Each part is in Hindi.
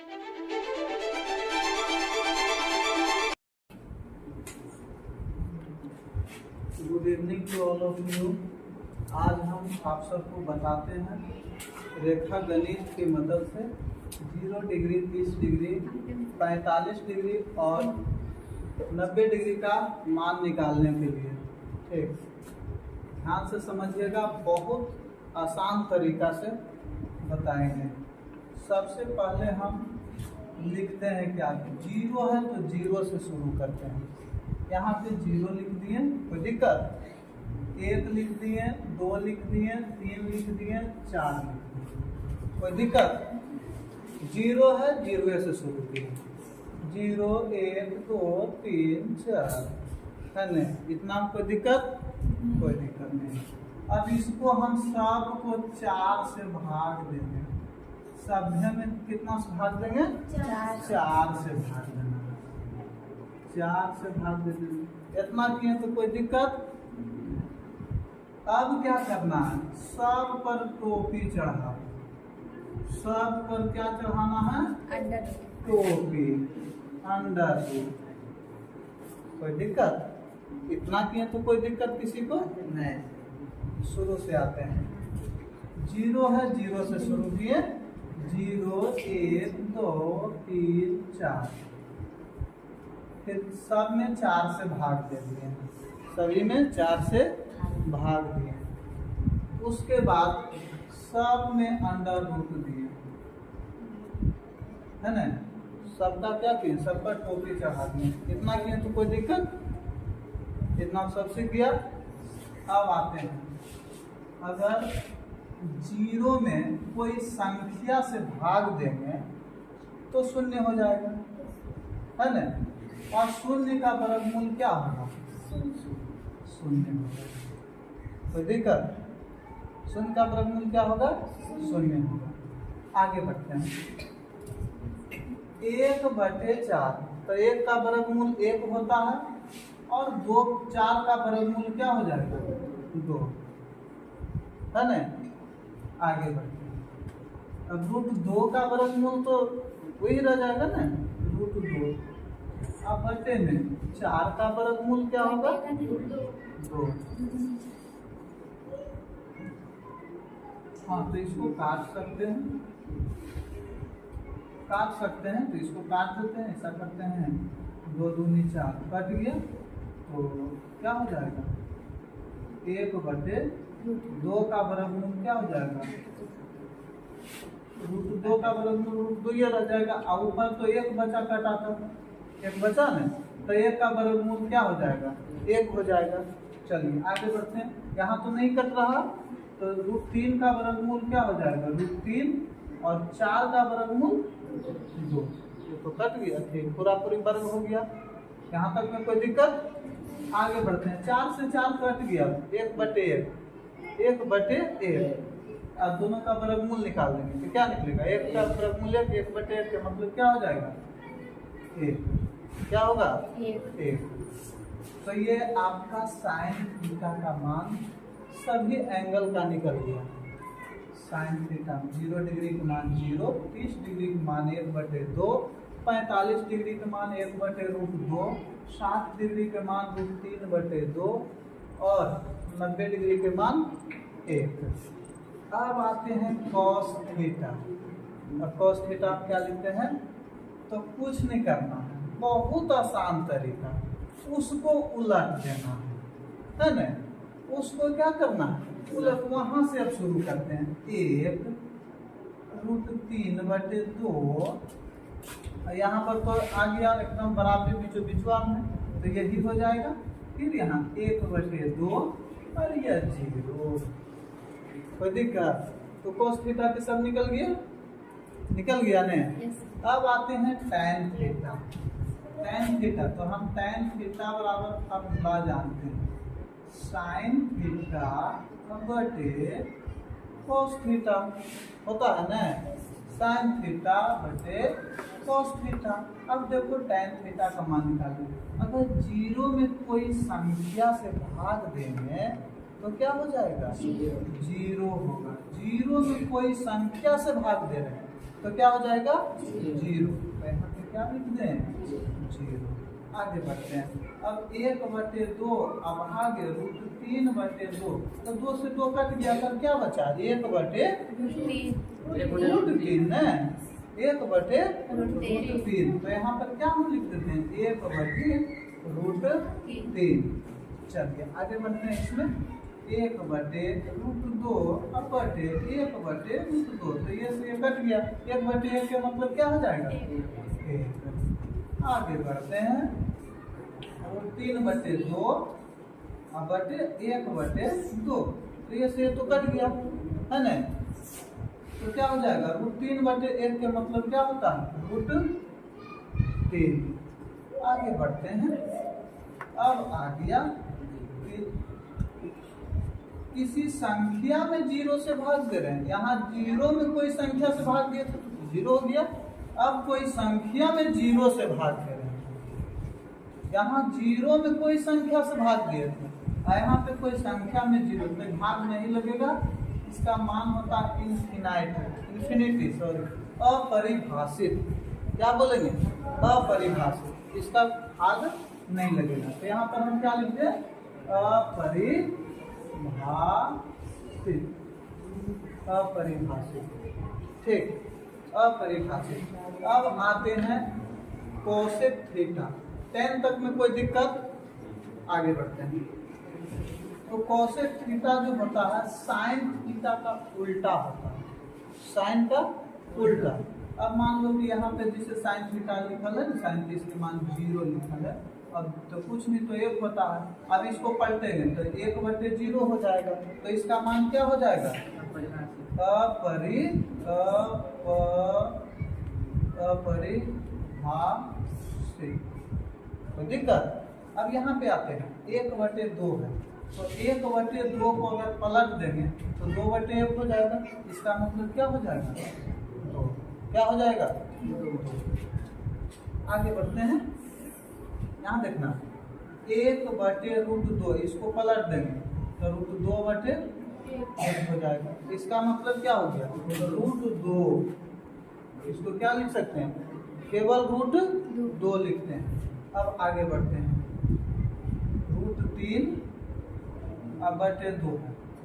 Good evening to all of you. आज हम आप सबको बताते हैं रेखा गणित की मदद से 0 डिग्री, 30 डिग्री, 45 डिग्री और 90 डिग्री का मान निकालने के लिए। ठीक, ध्यान से समझिएगा, बहुत आसान तरीका से बताएंगे। सबसे पहले हम लिखते हैं क्या, 0 है तो 0 से शुरू करते हैं। यहाँ पे 0 लिख दिए, कोई दिक्कत? 1 लिख दिए, 2 लिख दिए, 3 लिख दिए, 4 लिख दिए, कोई दिक्कत? 0 है, 0 से शुरू किए, 0 1 2 3 4 है ना, इतना कोई दिक्कत? कोई दिक्कत नहीं। अब इसको हम सब को 4 से भाग देंगे। सभ्य में कितना से भाग देंगे? 4 से भाग देना, 4 से भाग देंगे। इतना किए तो कोई दिक्कत? अब क्या करना है, सब पर टोपी चढ़ा, सब पर क्या चढ़ाना है? टोपी, अंडर। कोई दिक्कत? इतना किए तो कोई दिक्कत किसी को नहीं। शुरू से आते हैं, 0 है, 0 से शुरू किए, 0 1 2 3 4, फिर सब में 4 से भाग दे दिए, सभी में 4 से भाग दिए। उसके बाद सब में अंडर रूट दिए, है ना, सबका क्या किए? सब पर टोपी चढ़ा दिए। इतना किए तो कोई दिक्कत? इतना सबसे किया। अब आते हैं, अगर 0 में कोई संख्या से भाग देंगे तो 0 हो जाएगा, है ना, और 0 का वर्गमूल क्या होगा? 0 होगा। कोई दिक्कत? 0 का वर्गमूल क्या होगा? 0 होगा। आगे बढ़ते हैं, 1/4, तो 1 का वर्गमूल 1 होता है, और 4 का वर्गमूल क्या हो जाएगा? 2, है ना। आगे बढ़ते हैं, अब √2 का वर्गमूल तो वही रह जाएगा ना, √2। अब बटे में 4 का वर्गमूल क्या होगा? 2। हाँ, तो इसको काट सकते हैं, तो इसको काट देते हैं, ऐसा करते हैं, 2 दूनी 4 कट गया, तो क्या हो जाएगा? 1/2 का वर्गमूल क्या हो जाएगा? √2 का वर्गमूल √2 ये रह जाएगा। और ऊपर तो 1 बचा, कटा था, 1 बचा ना, तो 1 का वर्गमूल क्या हो जाएगा? 1 हो जाएगा। चलिए आगे बढ़ते हैं, यहाँ तो नहीं कट रहा, तो √3 का वर्गमूल क्या हो जाएगा? √3, और 4 का वर्गमूल 2, ये तो कट गया, ठीक, पूरा वर्ग हो गया। यहाँ तक में कोई दिक्कत? आगे बढ़ते हैं, 4 से 4 कट गया, 1/1, 1/1, अब दोनों का वर्गमूल निकाल देंगे तो क्या निकलेगा? 1 का वर्गमूल 1/1 का मतलब क्या हो जाएगा? 1। क्या होगा? 1। तो ये आपका साइन थीटा का मान सभी एंगल का निकल गया। साइन थीटा 0 डिग्री का मान 0, 30 डिग्री का मान 1/2, 45 डिग्री का मान 1/√2, 60 डिग्री के मान √3/2, और 90 डिग्री के मान 1। अब आते हैं कॉस थीटा। और कॉस थीटा आप क्या लिखते हैं? तो कुछ नहीं करना है, बहुत आसान तरीका, उसको उलट देना है ना। उसको क्या करना है? उलट। वहां से अब शुरू करते हैं, 1 √3/2, यहाँ पर तो आ गया एकदम बराबर बीचों में, तो यही हो जाएगा। फिर यहाँ 1/2 और यह 0, कोई दिक्कत? तो cos थीटा के सब निकल गया ने। अब आते हैं tan थीटा, तो हम tan थीटा बराबर अब जानते हैं, sin थीटा बटे cos थीटा होता है ना, sin थीटा बटे cos थीटा। अब देखो tan थीटा का मान निकालें, अगर 0 में कोई संख्या से भाग देंगे तो क्या हो जाएगा? 0 होगा। 0 में कोई संख्या से भाग दे रहे हैं तो क्या हो जाएगा 0। तो यहाँ पे क्या लिख दें 0। आगे बढ़ते हैं। अब 1/2 अब आगे √3/2 तो 2 से 2 कट गया तो क्या बचा 1/√3 ना 1/√3। तो यहाँ पर क्या हम लिख देते हैं 1/√3। चलिए आगे बढ़ते हैं। इसमें 1/√2 1/1/√2 तो ये से कट गया 1/1 का मतलब क्या हो जाएगा 1। आगे बढ़ते हैं। 3/2 1/2 तो ये से तो कट गया है ना। तो क्या हो जाएगा √3/1 के मतलब क्या होता है √3। आगे बढ़ते हैं। अब आ गया किसी संख्या में 0 से भाग दे रहे हैं। यहाँ 0 में कोई संख्या से भाग दिए तो 0 हो गया। अब कोई संख्या में 0 से भाग दे रहे हैं। यहाँ 0 में कोई संख्या से भाग दिए थे और यहाँ पे कोई संख्या में 0 में भाग नहीं लगेगा। इसका मान होता है इन्फिनिटी अपरिभाषित। क्या बोलेंगे अपरिभाषित। इसका भाग नहीं लगेगा। तो यहाँ पर हम क्या लिखते हैं अपरिभाषित। ठीक अपरिभाषित। अब आते हैं कोसेक थीटा। 10 तक में कोई दिक्कत। आगे बढ़ते हैं। तो कोसेक थीटा जो होता है साइन थीटा का उल्टा होता है। साइन का उल्टा। अब मान लो कि यहाँ पे जिसे साइन थीटा लिखल है साइन थीटा इसके मान 0 लिखल है। अब तो कुछ नहीं तो 1 होता है। अब इसको पलटेंगे तो 1/0 हो जाएगा। तो इसका मान क्या हो जाएगा अपरिभाषित। तो दिक्कत। अब यहाँ पे आते हैं 1/2 है तो 1/2 को अगर पलट देंगे तो 2/1 हो जाएगा। इसका मतलब क्या हो जाएगा 2। क्या हो जाएगा 2। आगे बढ़ते हैं। यहाँ देखना 1/√2 इसको पलट देंगे तो √2/1 हो जाएगा। इसका मतलब क्या हो गया √2। इसको क्या लिख सकते हैं केवल √2 लिखते हैं। अब आगे बढ़ते हैं। √3/2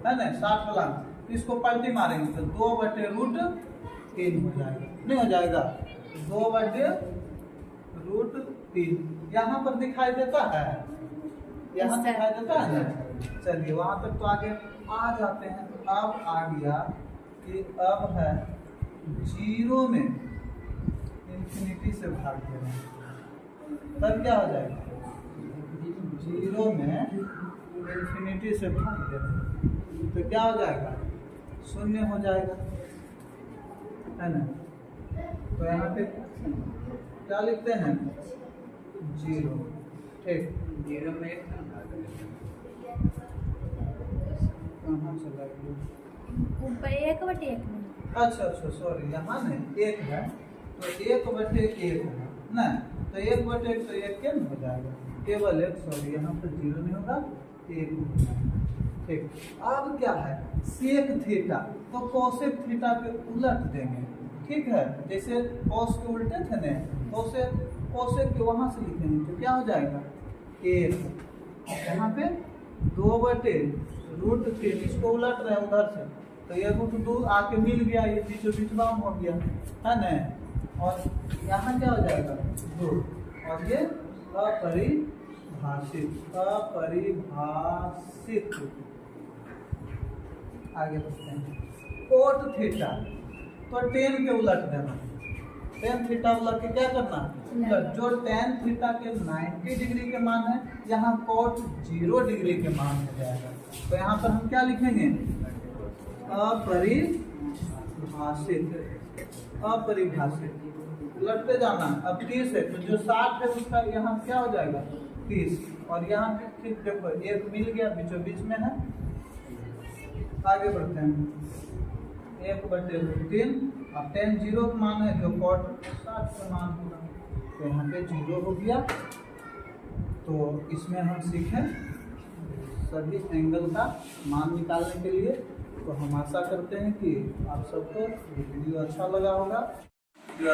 है ना 60 वाला। इसको पलटी मारेंगे तो 2/√3 हो जाएगा। नहीं हो जाएगा 2/√3। यहाँ पर दिखाई देता है। यहाँ दिखाई देता है ना। चलिए वहां तक तो आगे आ जाते हैं। अब आ गया कि अब है 0 में इन्फिनिटी से भाग दे रहे हैं तब क्या हो जाएगा 0 में इन्फिनिटी से भाग दे रहे हैं तो क्या हो जाएगा 0 हो जाएगा है ना। तो यहाँ पे क्या लिखते हैं 0। ठीक 0 में कहाँ चला गया ऊपर 1/1 में। अच्छा सॉरी यहाँ नहीं 1 है तो 1/1 है ना। तो 1/1 तो 1 क्या हो जाएगा केवल 1। सॉरी यहाँ पर 0 नहीं होगा 1 होगा। ठीक अब क्या है सेक थीटा तो कोसेक थीटा पे उलट देंगे। ठीक है जैसे कॉस के उल्टे थे ना तो उसे कोसेक के वहां से लिखेंगे तो क्या हो जाएगा 1। यहाँ पे 2/√3 इसको उलट रहे हैं उधर से तो ये √2 आके मिल गया। ये बीचों बीच बाम हो गया है ना। और यहाँ क्या हो जाएगा 2 और ये अपरिभाषित। आगे बढ़ते हैं कोट थीटा तो tan के उलट देना। tan थीटा उलट के क्या करना जो tan थीटा के 90 डिग्री के मान है यहाँ कोट 0 डिग्री के मान हो जाएगा। तो यहाँ पर हम क्या लिखेंगे अपरिभाषित उलटते जाना। अब 30 है तो जो 60 है उसका यहाँ क्या हो जाएगा 30 और यहाँ पे ठीक देखो 1 मिल गया बीचों बीच में है। आगे बढ़ते हैं 1/√3 अब tan 0 का मान है जो cot 60 का मान होगा तो यहाँ पे 0 हो गया। तो इसमें हम सीखें सभी एंगल का मान निकालने के लिए तो हम आशा करते हैं कि आप सबको ये वीडियो अच्छा लगा होगा।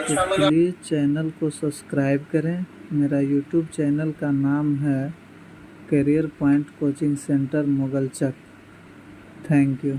तो प्लीज़ चैनल को सब्सक्राइब करें। मेरा यूट्यूब चैनल का नाम है career point coaching centre Mughalchak. Thank you.